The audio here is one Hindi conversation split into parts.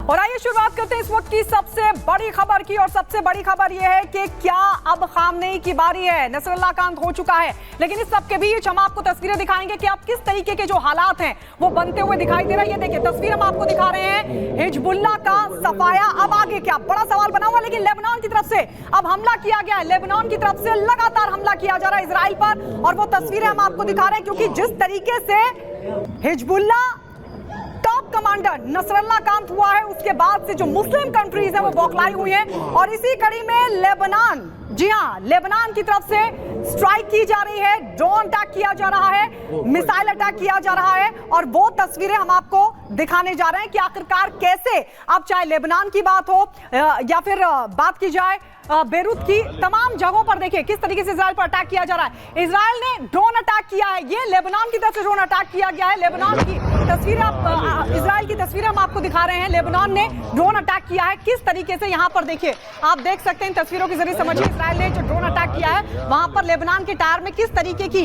और आइए शुरुआत करते हैं इस वक्त की सबसे बड़ी खबर की। और सबसे बड़ी खबर यह है कि क्या अब खामनेई की बारी है। नसरुल्लाह का अंत हो चुका है, लेकिन इस सब के बीच हम आपको तस्वीरें दिखाएंगे कि अब किस तरीके के जो हालात हैं वो बनते हुए दिखाई दे रहे हैं। ये देखिए तस्वीर हम आपको दिखा रहे हैं हिजबुल्लाह का सफाया। अब आगे क्या, बड़ा सवाल बना हुआ। लेकिन लेबनान की तरफ से अब हमला किया गया है। लेबनान की तरफ से लगातार हमला किया जा रहा है इजराइल पर, और वो तस्वीरें हम आपको दिखा रहे हैं क्योंकि जिस तरीके से हिजबुल्लाह टॉप कमांडर नसरुल्लाह का अंत हुआ है, उसके बाद से जो मुस्लिम कंट्रीज हैं वो बौखलाई हुई हैं। और इसी कड़ी में लेबनान, जी हां, लेबनान की तरफ से स्ट्राइक की जा रही है, ड्रोन अटैक किया जा रहा है, मिसाइल अटैक किया जा रहा है। और वो तस्वीरें हम आपको दिखाने जा रहे हैं कि आखिरकार कैसे, अब चाहे लेबनान की बात हो या फिर बात की जाए बेरूत की, तमाम जगहों पर देखिए किस तरीके से इजराइल पर अटैक किया जा रहा है। इजराइल ने ड्रोन अटैक किया है, ये लेबनान की तरफ से ड्रोन अटैक किया गया है। लेबनान की तस्वीरें इजराइल की तस्वीरें हम आपको दिखा रहे हैं। लेबनान ने ड्रोन अटैक किया है, किस तरीके से यहाँ पर देखिए, आप देख सकते हैं इन तस्वीरों के जरिए समझिए इजराइल ने जो ड्रोन अटैक किया है वहां पर लेबनान के टायर में किस तरीके की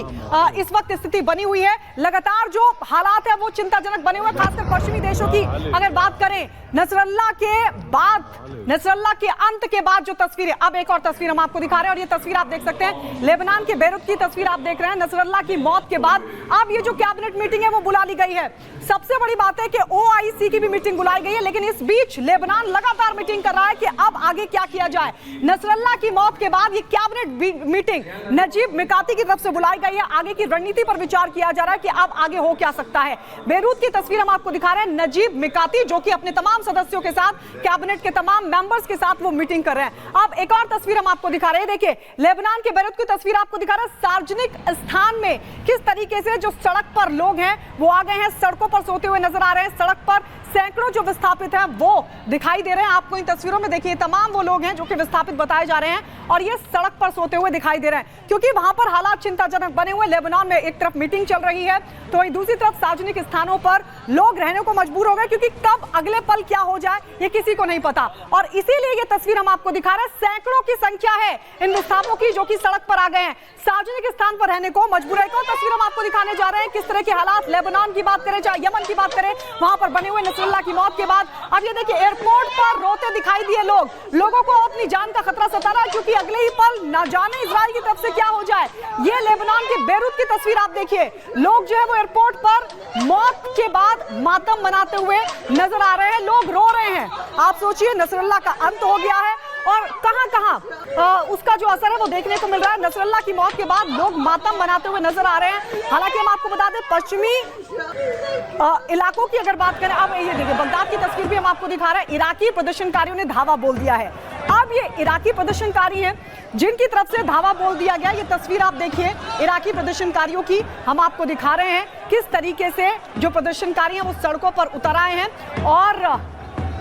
इस वक्त स्थिति बनी हुई है। लगातार जो हालात है वो चिंताजनक बने हुए, खासकर पश्चिमी देशों की अगर बात करें। नसरुल्लाह के बाद, नसरुल्लाह के अंत के बाद जो तस्वीरें, अब एक और तस्वीर हम आपको दिखा रहे हैं। और ये तस्वीर आप देख सकते हैं लेबनान के बेरूत की तस्वीर आप देख रहे हैं। नसरुल्लाह की मौत के बाद अब ये जो कैबिनेट मीटिंग है वो बुला ली गई है। सबसे बड़ी बात है कि OIC की भी मीटिंग बुलाई गई है, लेकिन इस बीच लेबनान लगातार मीटिंग कर रहा है कि अब आगे क्या किया जाए। नसरुल्लाह की मौत के बाद ये कैबिनेट मीटिंग नजीब मिकाती की तरफ से बुलाई गई है। आगे की रणनीति पर विचार किया जा रहा है कि अब आगे हो क्या सकता है। बेरूत की तस्वीर हम आपको दिखा रहे हैं। नजीब मिकाती जो कि अपने तमाम सदस्यों के साथ, कैबिनेट के तमाम मेंबर्स के साथ वो मीटिंग कर रहे हैं। अब एक और तस्वीर हम आपको दिखा रहे हैं। देखिए लेबनान के बेरूत की तस्वीर आपको दिखा रहे हैं। सार्वजनिक स्थान में किस तरीके से जो सड़क पर लोग हैं वो आ गए हैं, सड़कों पर सोते हुए नजर आ रहे हैं। सड़क पर सैकड़ों जो विस्थापित हैं वो दिखाई दे रहे हैं आपको इन तस्वीरों में। देखिए तमाम वो लोग हैं जो कि विस्थापित बताए जा रहे हैं और ये सड़क पर सोते हुए दिखाई दे रहे हैं क्योंकि वहां पर हालात चिंताजनक बने हुए। लेबनान में एक तरफ मीटिंग चल रही है तो वहीं दूसरी तरफ सार्वजनिक स्थानों पर लोग रहने को मजबूर हो गए क्योंकि कब अगले पल क्या हो जाए ये किसी को नहीं पता। और इसीलिए ये तस्वीर हम आपको दिखा रहे हैं। सैकड़ों की संख्या है इन विस्थापितों की जो कि सड़क पर आ गए हैं, सार्वजनिक स्थान पर रहने को मजबूर है। एक और तस्वीर हम आपको दिखाने जा रहे हैं किस तरह के हालात लेबनान की बात करें चाहे यमन की बात करें वहां पर बने हुए नसरुल्लाह की मौत के बाद। अब ये देखिए एयरपोर्ट पर रोते दिखाई दिए लोग, लोगों को अपनी जान का खतरा सता रहा है क्योंकि अगले ही पल न जाने इजराइल की तरफ से क्या हो जाए। ये लेबनान के बेरूत की तस्वीर आप देखिए, लोग जो है वो एयरपोर्ट पर मौत के बाद मातम मनाते हुए नजर आ रहे हैं, लोग रो रहे हैं। आप सोचिए नसरुल्लाह का अंत हो गया है और कहां-कहां उसका जो असर है वो देखने को मिल रहा है। नसरुल्लाह की मौत के बाद लोग मातम मनाते हुए नजर आ रहे हैं। हालांकि हम आपको बता दें पश्चिमी इलाकों की अगर बात करें, अब ये देखिए बगदाद की तस्वीर भी हम आपको दिखा रहे हैं। इराकी प्रदर्शनकारियों ने धावा बोल दिया है। अब ये इराकी प्रदर्शनकारी हैं जिनकी तरफ से धावा बोल दिया गया। ये तस्वीर आप देखिए इराकी प्रदर्शनकारियों की हम आपको दिखा रहे हैं किस तरीके से जो प्रदर्शनकारी हैं वो सड़कों पर उतर आए हैं और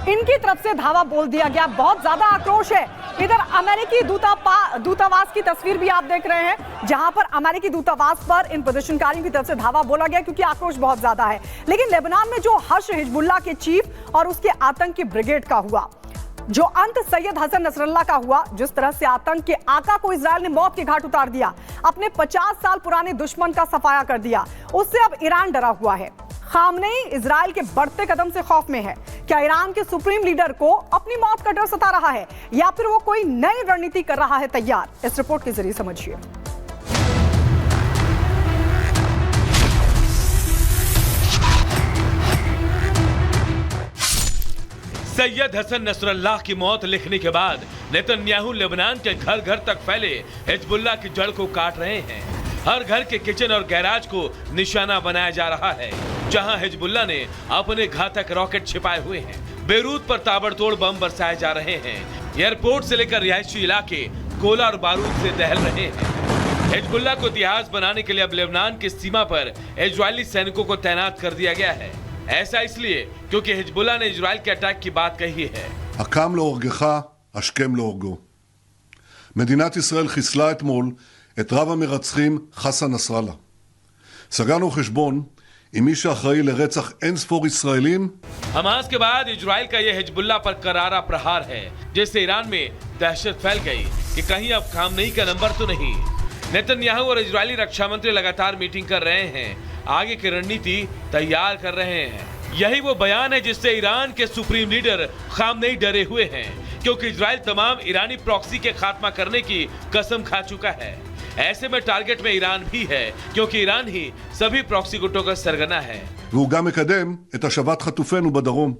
इनकी तरफ से धावा बोल दिया गया। बहुत ज्यादा आक्रोश है। इधर अमेरिकी दूतावास की तस्वीर भी आप देख रहे हैं जहां पर अमेरिकी दूतावास पर इन प्रदर्शनकारियों की तरफ से धावा बोला गया क्योंकि आक्रोश बहुत ज्यादा है। लेकिन लेबनान में जो हर्ष हिजबुल्लाह के चीफ और उसके आतंकी ब्रिगेड का हुआ, जो अंत सैयद हसन नसरुल्लाह का हुआ, जिस तरह से आतंक के आका को इजराइल ने मौत के घाट उतार दिया, अपने 50 साल पुराने दुश्मन का सफाया कर दिया, उससे अब ईरान डरा हुआ है। खामनेई इजराइल के बढ़ते कदम से खौफ में है। क्या ईरान के सुप्रीम लीडर को अपनी मौत का डर सता रहा है या फिर वो कोई नई रणनीति कर रहा है तैयार? इस रिपोर्ट के जरिए समझिए। सैयद हसन नसरुल्लाह की मौत लिखने के बाद नेतन्याहू लेबनान के घर घर तक फैले हिजबुल्लाह की जड़ को काट रहे हैं। हर घर के किचन और गैराज को निशाना बनाया जा रहा है जहां हिजबुल्लाह ने अपने घातक रॉकेट छिपाए हुए हैं। बेरूत पर ताबड़तोड़ बम बरसाए जा रहे हैं। एयरपोर्ट से लेकर रिहायशी इलाके गोला और बारूद से दहल रहे हैं। हिजबुल्लाह को इतिहास बनाने के लिए अब लेबनान की सीमा पर इजरायली सैनिकों को तैनात कर दिया गया है। ऐसा इसलिए क्योंकि हिजबुल्लाह ने इजराइल के अटैक की बात कही है। הקם להורגך, השכם להורגו. מדינת ישראל חיסלה אתמול את רב המרצחים חסן נסראללה. סגרנו חשבון עם מי שאחראי לרצח אין ספור ישראלים. हमास के बाद इजराइल का यह हिजबुल्लाह पर करारा प्रहार है जिससे ईरान में दहशत फैल गई कि कहीं अब खामनेई का नंबर तो नहीं। नेतन्याहू और इजरायली रक्षा मंत्री लगातार मीटिंग कर रहे हैं, आगे की रणनीति तैयार कर रहे हैं। यही वो बयान है जिससे ईरान के सुप्रीम लीडर खामनेई डरे हुए हैं, क्योंकि इजराइल तमाम ईरानी प्रॉक्सी के खात्मा करने की कसम खा चुका है। ऐसे में टारगेट में ईरान भी है, क्योंकि ईरान ही सभी प्रॉक्सी गुटों का सरगना है। והוא גם מקדם את השבת חטופינו בדרום.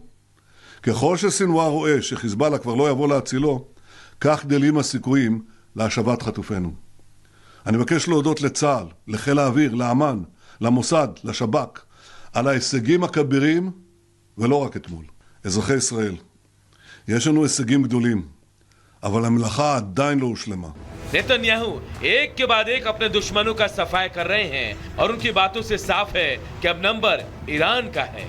ככל שסינואר רואה שחיזבאללה כבר לא יבוא להצילו, כך גדלים הסיכויים להשבת חטופינו. אני מבקש להודות לצה"ל, לחיל האוויר, לאמ"ן, למוסד, לשב"כ, על ההישגים הכבירים, ולא רק אתמול. אזרחי ישראל, יש לנו הישגים גדולים, אבל המלאכה עדיין לא הושלמה. नेतन्याहू एक के बाद एक अपने दुश्मनों का सफाई कर रहे हैं और उनकी बातों से साफ है कि अब नंबर ईरान का है।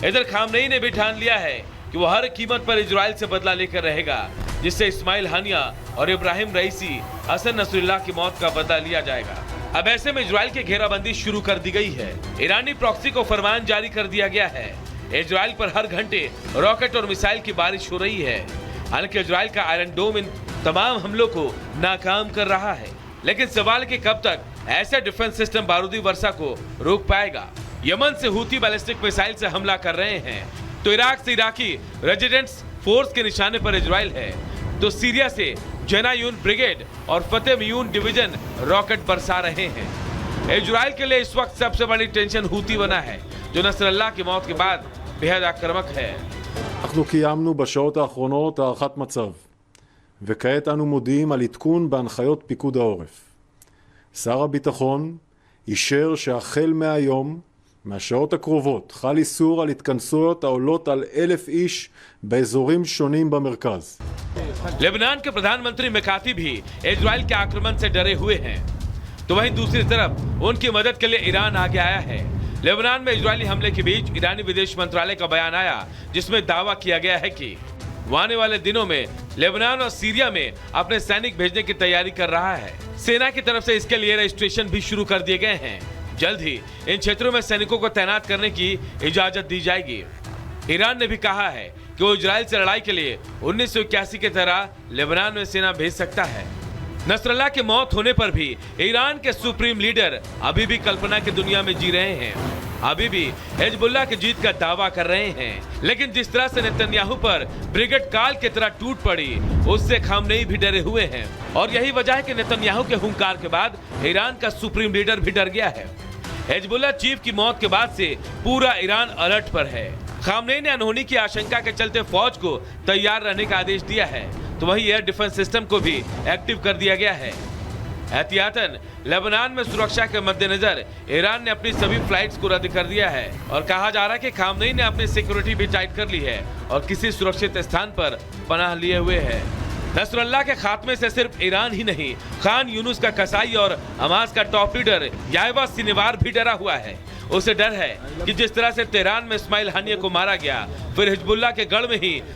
इधर खामनेई ने भी ठान लिया है कि वो हर कीमत पर इजराइल से बदला लेकर रहेगा, जिससे इस्माइल हानिया और इब्राहिम रईसी, हसन नसरुल्लाह की मौत का बदला लिया जाएगा। अब ऐसे में इजराइल की घेराबंदी शुरू कर दी गई है। ईरानी प्रॉक्सी को फरमान जारी कर दिया गया है। इजराइल पर हर घंटे रॉकेट और मिसाइल की बारिश हो रही है। हालांकि इजराइल का आयरन डोम इन तमाम हमलों को नाकाम कर रहा है, लेकिन सवाल कि कब तक ऐसा डिफेंस सिस्टम बारूदी वर्षा को रोक पाएगा। यमन से हूती बैलिस्टिक मिसाइल से हमला कर रहे हैं, तो इराक से इराकी रेजिडेंट्स फोर्स के निशाने पर इजराइल है, तो सीरिया से जेनायून ब्रिगेड और फतेह मियून डिवीजन रॉकेट बरसा रहे हैं। इजराइल के लिए इस वक्त सबसे बड़ी टेंशन हूती बना है, जो नसरल्लाह की मौत के बाद बेहद आक्रामक है। אנחנו קיימנו בשעות האחרונות הערכת מצב, וכעת אנו מודיעים על עדכון בהנחיות פיקוד העורף. שר הביטחון אישר שהחל מהיום, מהשעות הקרובות, חל איסור על התכנסויות העולות על 1,000 איש באזורים שונים במרכז. लेबनान के प्रधानमंत्री मेकाती भी इजराइल के आक्रमण से डरे हुए हैं, तो वहीं दूसरी तरफ उनकी मदद के लिए ईरान आगे आया है। लेबनान में इजरायली हमले के बीच ईरानी विदेश मंत्रालय का बयान आया, जिसमें दावा किया गया है कि वो आने वाले दिनों में लेबनान और सीरिया में अपने सैनिक भेजने की तैयारी कर रहा है। सेना की तरफ से इसके लिए रजिस्ट्रेशन भी शुरू कर दिए गए हैं। जल्द ही इन क्षेत्रों में सैनिकों को तैनात करने की इजाजत दी जाएगी। ईरान ने भी कहा है कि वो इजराइल से लड़ाई के लिए 1981 की तरह लेबनान में सेना भेज सकता है। नसरल्लाह की मौत होने पर भी ईरान के सुप्रीम लीडर अभी भी कल्पना की दुनिया में जी रहे हैं, अभी भी हिजबुल्लाह की जीत का दावा कर रहे हैं। लेकिन जिस तरह से नेतन्याहू पर ब्रिगेड काल की तरह टूट पड़ी, उससे खामनेई भी डरे हुए हैं, और यही वजह है कि नेतन्याहू के हुंकार के बाद ईरान का सुप्रीम लीडर भी डर गया है। हिजबुल्लाह चीफ की मौत के बाद से पूरा ईरान अलर्ट पर है। खामनेई ने अनहोनी की आशंका के चलते फौज को तैयार रहने का आदेश दिया है, तो वही एयर डिफेंस सिस्टम को भी एक्टिव कर दिया गया है। एहतियातन लेबनान में सुरक्षा के मद्देनजर ईरान ने अपनी सभी फ्लाइट्स को रद्द कर दिया है, और कहा जा रहा है कि खामनेई ने अपनी सिक्योरिटी भी टाइट कर ली है और किसी सुरक्षित स्थान पर पनाह लिए हुए है। नसरुल्लाह के खात्मे से सिर्फ ईरान ही नहीं, खान यूनुस का कसाई और हमास का टॉप लीडर याहिया सिनवार भी डरा हुआ है। उसे डर है कि जिस तरह से तेहरान में इस्माइल हानिया को मारा गया, फिर हिजबुल्लाह के गढ़ में ही